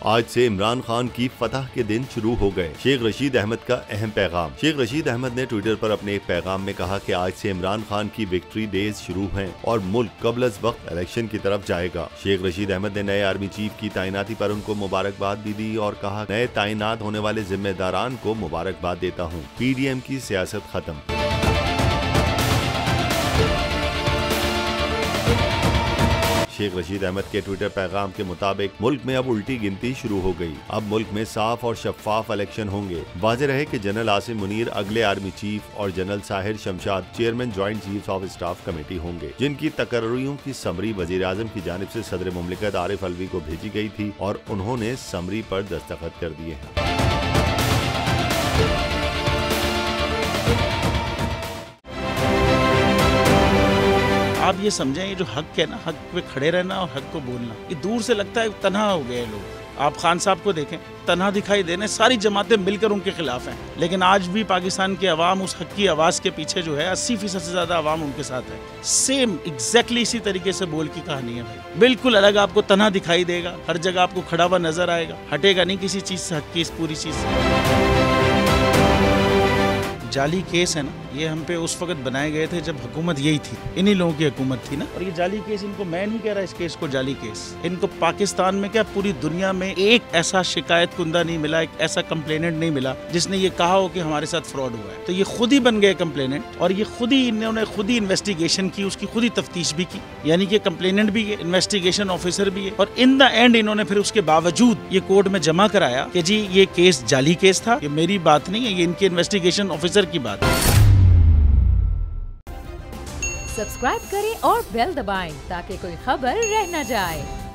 आज से इमरान खान की फतह के दिन शुरू हो गए। शेख रशीद अहमद का अहम पैगाम। शेख रशीद अहमद ने ट्विटर पर अपने एक पैगाम में कहा कि आज से इमरान खान की विक्ट्री डेज शुरू हैं और मुल्क कबल अज़ वक्त इलेक्शन की तरफ जाएगा। शेख रशीद अहमद ने नए आर्मी चीफ की तैनाती पर उनको मुबारकबाद भी दी और कहा, नए तैनात होने वाले जिम्मेदारान को मुबारकबाद देता हूँ। PDM की सियासत खत्म। शेख रशीद अहमद के ट्विटर पैगाम के मुताबिक मुल्क में अब उल्टी गिनती शुरू हो गई। अब मुल्क में साफ और शफाफ इलेक्शन होंगे। वाज़ेह रहे कि जनरल आसिम मुनीर अगले आर्मी चीफ और general Sahir Shamshad chairman joint chief of staff committee होंगे, जिनकी तकर्रियों की समरी वजीर आजम की जानिब से सदर मुमलिकत आरिफ अलवी को भेजी गई थी और उन्होंने समरी पर दस्तखत कर दिए हैं। आप ये समझें, ये जो हक है ना, हक पे खड़े रहना और हक को बोलना, ये दूर से लगता है तन्हा हो गए लोग। आप खान साहब को देखें, तन्हा दिखाई देने, सारी जमातें मिलकर उनके खिलाफ हैं, लेकिन आज भी पाकिस्तान की आवाम उस हक की आवाज़ के पीछे जो है 80% से ज़्यादा आवाम उनके साथ है। सेम एग्जैक्टली इसी तरीके से बोल की कहानी है भाई। बिल्कुल अलग आपको तन्हा दिखाई देगा, हर जगह आपको खड़ा हुआ नजर आएगा, हटेगा नहीं किसी चीज़ से, हक की इस पूरी चीज़ से। जाली केस है ना, ये हम पे उस वक्त बनाए गए थे जब हुकूमत यही थी, इन्हीं लोगों की हुकूमत थी ना। और ये जाली केस, इनको मैं नहीं कह रहा इस केस को जाली केस, इनको पाकिस्तान में क्या पूरी दुनिया में एक ऐसा शिकायत कुंदा नहीं मिला, एक ऐसा कंप्लेनेंट नहीं मिला जिसने ये कहा हो कि हमारे साथ फ्रॉड हुआ है। तो ये खुद ही बन गए कंप्लेनेंट और ये खुद ही इन्होंने खुद ही इन्वेस्टिगेशन की, उसकी खुद ही तफ्तीश भी की, यानी कि कंप्लेनेंट भी है, इन्वेस्टिगेशन ऑफिसर भी है। और इन द एंड इन्होंने फिर उसके बावजूद ये कोर्ट में जमा कराया कि जी ये केस जाली केस था। ये मेरी बात नहीं है, ये इनके इन्वेस्टिगेशन ऑफिसर की बात है। सब्सक्राइब करें और बेल दबाएं ताकि कोई खबर रह न जाए।